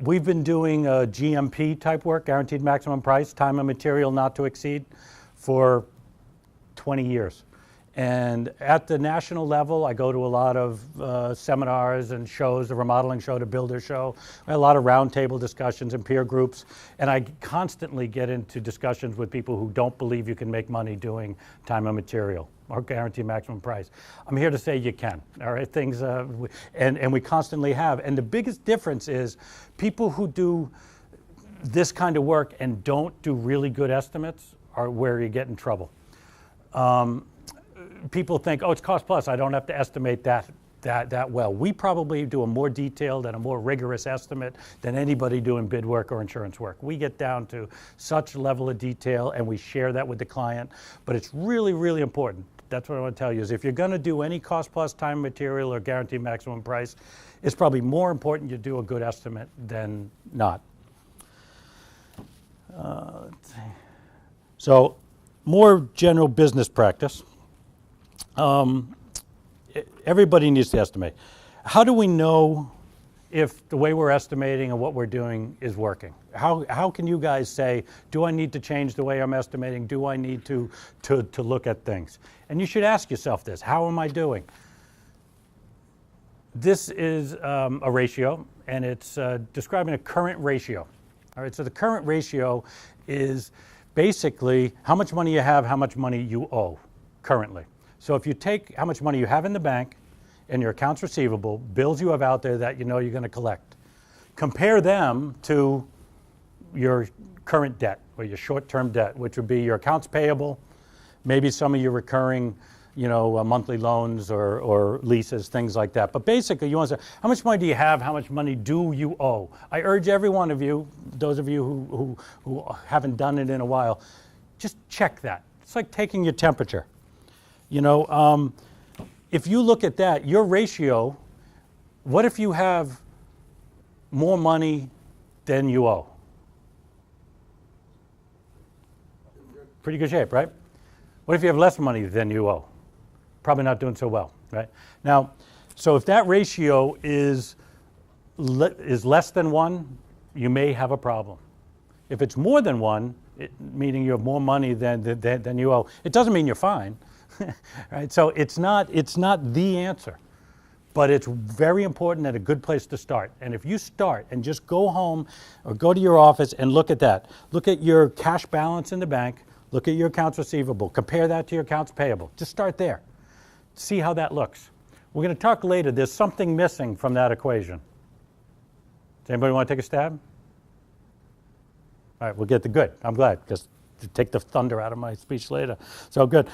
We've been doing GMP type work, guaranteed maximum price, time and material not to exceed, for 20 years. And at the national level, I go to a lot of seminars and shows, the remodeling show, the builder show, a lot of roundtable discussions and peer groups, and I constantly get into discussions with people who don't believe you can make money doing time and material or guaranteed maximum price. I'm here to say you can, all right? Things, and we constantly have. And the biggest difference is people who do this kind of work and don't do really good estimates are where you get in trouble. People think, oh, it's cost plus, I don't have to estimate that well. We probably do a more detailed and a more rigorous estimate than anybody doing bid work or insurance work. We get down to such level of detail and we share that with the client, but it's really, really important. That's what I want to tell you, is if you're going to do any cost plus time material or guaranteed maximum price, it's probably more important you do a good estimate than not. Let's see. So, more general business practice. Everybody needs to estimate. How do we know if the way we're estimating and what we're doing is working? How can you guys say, do I need to change the way I'm estimating? Do I need to look at things? And you should ask yourself this, how am I doing? This is a ratio, and it's describing a current ratio. All right, so the current ratio is basically how much money you have, how much money you owe currently. So if you take how much money you have in the bank and your accounts receivable, bills you have out there that you know you're going to collect, compare them to your current debt or your short-term debt, which would be your accounts payable, maybe some of your recurring, monthly loans or leases, things like that. But basically, you want to say, how much money do you have? How much money do you owe? I urge every one of you, those of you who haven't done it in a while, just check that. It's like taking your temperature. If you look at that, your ratio, what if you have more money than you owe? Pretty good shape, right? What if you have less money than you owe? Probably not doing so well, right? Now, so if that ratio is less than 1, you may have a problem. If it's more than 1, meaning you have more money than you owe, it doesn't mean you're fine. Right? So it's not the answer, but it's very important and a good place to start. And if you start and just go home or go to your office and look at that, look at your cash balance in the bank, look at your accounts receivable, compare that to your accounts payable. Just start there. See how that looks. We're going to talk later. There's something missing from that equation. Does anybody want to take a stab? All right, we'll get the good. I'm glad, because to take the thunder out of my speech later. So good.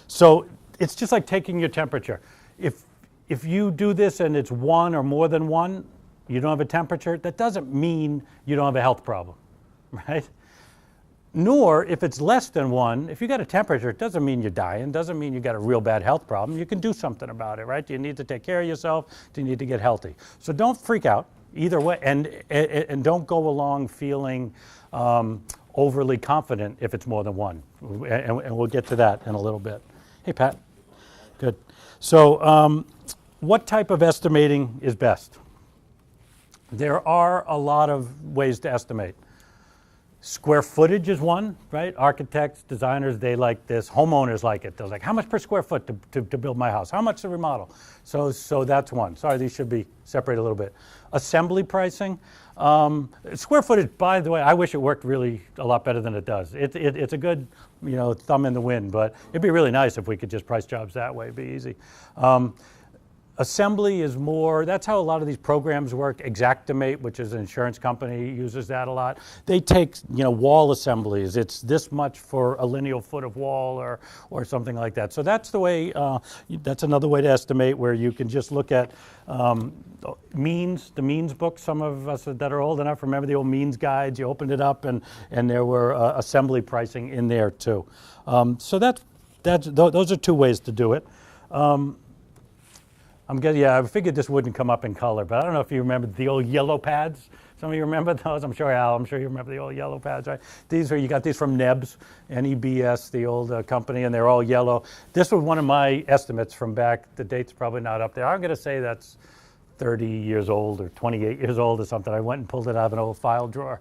So it's just like taking your temperature. If you do this and it's 1 or more than 1, you don't have a temperature, that doesn't mean you don't have a health problem, right? Nor if it's less than 1, if you got a temperature, it doesn't mean you're dying, doesn't mean you got a real bad health problem. You can do something about it, right? Do you need to take care of yourself? Do you need to get healthy? So don't freak out either way, and don't go along feeling overly confident if it's more than 1. And we'll get to that in a little bit. Hey, Pat. Good. So what type of estimating is best? There are a lot of ways to estimate. Square footage is one, right? Architects, designers, they like this. Homeowners like it. They're like, how much per square foot to build my house? How much to remodel? So that's one. Sorry, these should be separated a little bit. Assembly pricing. Square footage, by the way, I wish it worked really a lot better than it does. It's a good, thumb in the wind, but it'd be really nice if we could just price jobs that way. It'd be easy. Assembly is more, that's how a lot of these programs work. Xactimate, which is an insurance company, uses that a lot. They take, wall assemblies. It's this much for a lineal foot of wall or something like that. So that's the way, that's another way to estimate, where you can just look at means, the means book. Some of us that are old enough remember the old means guides. You opened it up and there were assembly pricing in there too. So those are two ways to do it. I figured this wouldn't come up in color, but I don't know if you remember the old yellow pads. Some of you remember those? I'm sure you remember the old yellow pads, right? You got these from Nebs, N-E-B-S, the old company, and they're all yellow. This was one of my estimates from back, the date's probably not up there. I'm going to say that's 30 years old or 28 years old or something. I went and pulled it out of an old file drawer.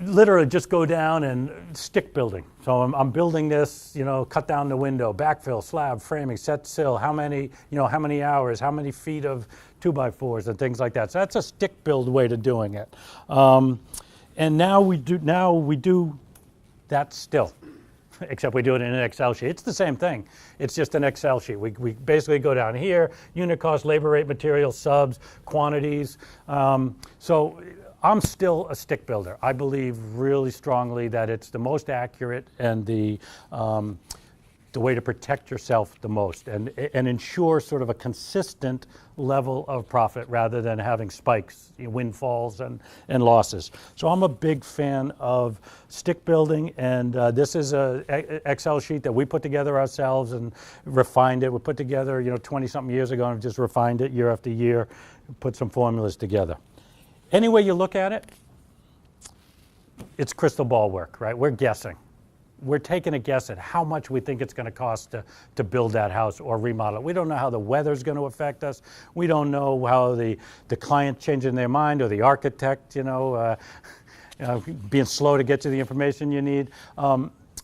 Literally just go down and stick building. So I'm building this, cut down the window, backfill, slab, framing, set sill, how many hours, how many feet of 2x4s and things like that. So that's a stick build way to doing it. And now we do that still, except we do it in an Excel sheet. It's the same thing. It's just an Excel sheet. We basically go down here, unit cost, labor rate, material, subs, quantities. So I'm still a stick builder. I believe really strongly that it's the most accurate and the way to protect yourself the most and ensure sort of a consistent level of profit rather than having spikes, windfalls and losses. So I'm a big fan of stick building, and this is a Excel sheet that we put together ourselves and refined it. We put together 20-something years ago and just refined it year after year, put some formulas together. Any way you look at it, it's crystal ball work, right? We're guessing. We're taking a guess at how much we think it's going to cost to build that house or remodel it. We don't know how the weather's going to affect us. We don't know how the client changing their mind or the architect, being slow to get you the information you need.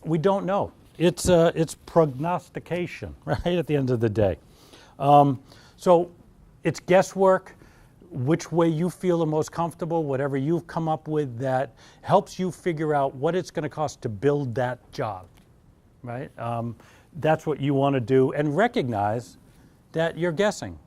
We don't know. It's prognostication, right, at the end of the day. So it's guesswork. Which way you feel the most comfortable, whatever you've come up with that helps you figure out what it's going to cost to build that job, right? That's what you want to do, and recognize that you're guessing.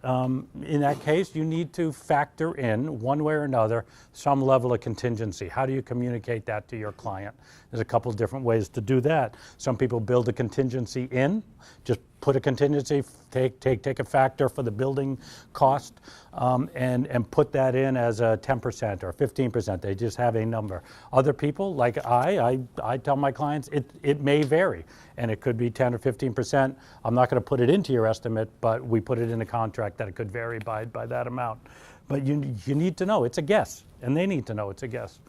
In that case, you need to factor in, one way or another, some level of contingency. How do you communicate that to your client? There's a couple of different ways to do that. Some people build a contingency in, just put a contingency, take a factor for the building cost, and put that in as a 10% or 15%. They just have a number. Other people, like I tell my clients, it may vary, and it could be 10 or 15%. I'm not going to put it into your estimate, but we put it in the contract that it could vary by that amount. But you need to know it's a guess, and they need to know it's a guess.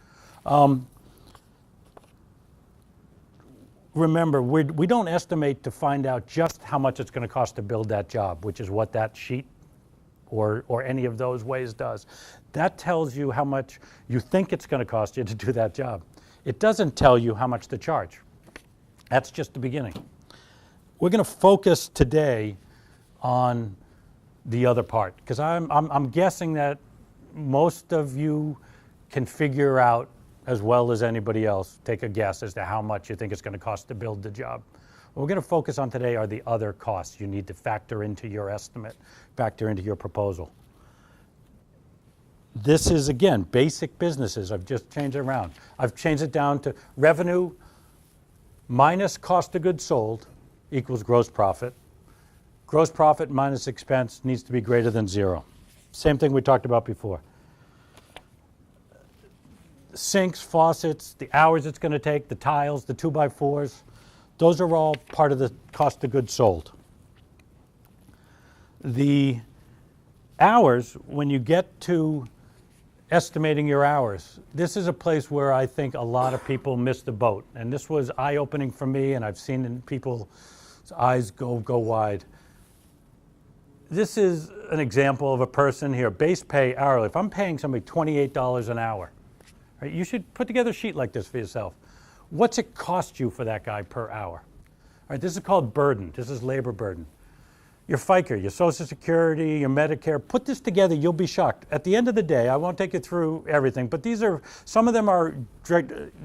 Remember, we don't estimate to find out just how much it's going to cost to build that job, which is what that sheet or any of those ways does. That tells you how much you think it's going to cost you to do that job. It doesn't tell you how much to charge. That's just the beginning. We're going to focus today on the other part, because I'm guessing that most of you can figure out as well as anybody else, take a guess as to how much you think it's going to cost to build the job. What we're going to focus on today are the other costs you need to factor into your estimate, factor into your proposal. This is, again, basic businesses. I've just changed it around. I've changed it down to revenue minus cost of goods sold equals gross profit. Gross profit minus expense needs to be greater than zero. Same thing we talked about before. Sinks, faucets, the hours it's going to take, the tiles, the 2x4s, those are all part of the cost of goods sold. The hours, when you get to estimating your hours, this is a place where I think a lot of people miss the boat. And this was eye-opening for me, and I've seen people's eyes go wide. This is an example of a person here, base pay hourly. If I'm paying somebody $28 an hour, right, you should put together a sheet like this for yourself. What's it cost you for that guy per hour? All right, this is called burden. This is labor burden. Your FICA, your Social Security, your Medicare, put this together, you'll be shocked. At the end of the day, I won't take you through everything, but some of them are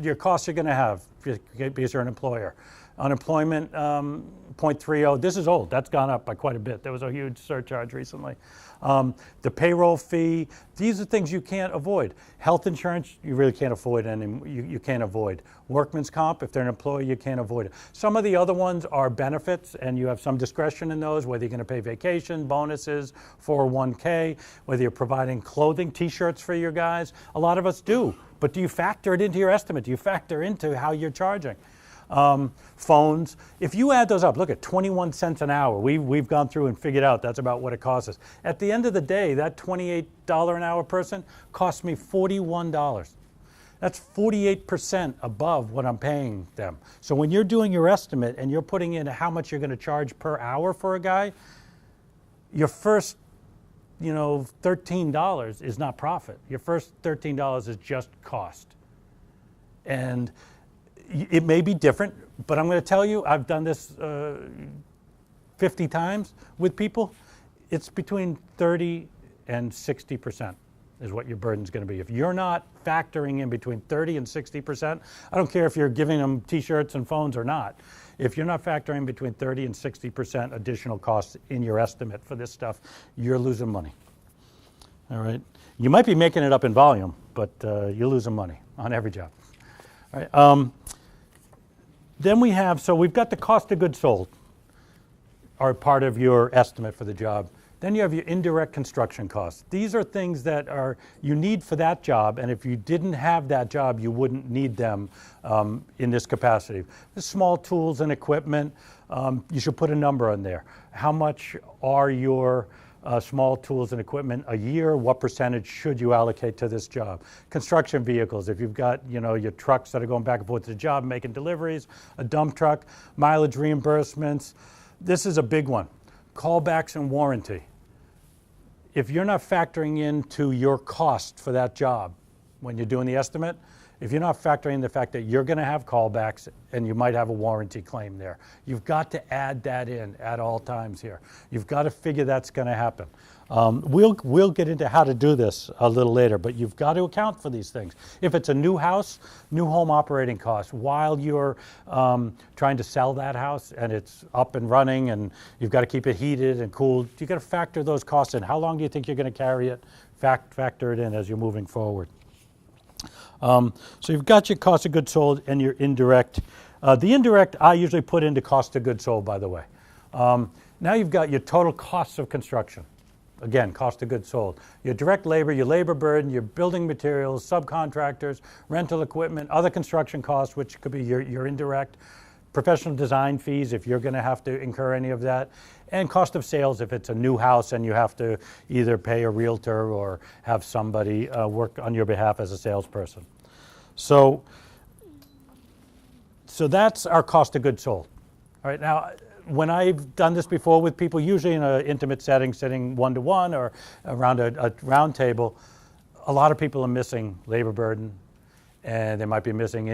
your costs you're going to have because you're an employer. Unemployment, 0.30. This is old. That's gone up by quite a bit. There was a huge surcharge recently. The payroll fee. These are things you can't avoid. Health insurance, you really can't avoid, and you can't avoid. Workman's comp, if they're an employee, you can't avoid it. Some of the other ones are benefits, and you have some discretion in those, whether you're going to pay vacation, bonuses, 401k, whether you're providing clothing, T-shirts for your guys. A lot of us do. But do you factor it into your estimate? Do you factor into how you're charging? Phones. If you add those up, look at 21 cents an hour. We've gone through and figured out that's about what it costs us. At the end of the day, that $28 an hour person cost me $41. That's 48% above what I'm paying them. So when you're doing your estimate and you're putting in how much you're going to charge per hour for a guy, your first, $13 is not profit. Your first $13 is just cost. And it may be different, but I'm going to tell you, I've done this 50 times with people. It's between 30 and 60% is what your burden's going to be. If you're not factoring in between 30 and 60%, I don't care if you're giving them t-shirts and phones or not. If you're not factoring between 30 and 60% additional costs in your estimate for this stuff, you're losing money. All right? You might be making it up in volume, but you're losing money on every job. All right? Then we've got the cost of goods sold are part of your estimate for the job. Then you have your indirect construction costs. These are things that you need for that job, and if you didn't have that job, you wouldn't need them in this capacity. The small tools and equipment, you should put a number on there. How much are your small tools and equipment a year? What percentage should you allocate to this job? Construction vehicles, if you've got your trucks that are going back and forth to the job, making deliveries, a dump truck, mileage reimbursements. This is a big one. Callbacks and warranty. If you're not factoring into your cost for that job when you're doing the estimate, if you're not factoring in the fact that you're going to have callbacks and you might have a warranty claim there, you've got to add that in at all times here. You've got to figure that's going to happen. We'll get into how to do this a little later, but you've got to account for these things. If it's a new house, new home operating costs, while you're trying to sell that house and it's up and running and you've got to keep it heated and cooled, you've got to factor those costs in. How long do you think you're going to carry it? Factor it in as you're moving forward. So you've got your cost of goods sold and your indirect. The indirect I usually put into cost of goods sold, by the way. Now you've got your total costs of construction. Again, cost of goods sold. Your direct labor, your labor burden, your building materials, subcontractors, rental equipment, other construction costs, which could be your indirect, professional design fees if you're going to have to incur any of that, and cost of sales if it's a new house and you have to either pay a realtor or have somebody work on your behalf as a salesperson. So that's our cost of goods sold. All right, now, when I've done this before with people, usually in an intimate setting, sitting one-to-one or around a round table, a lot of people are missing labor burden, and they might be missing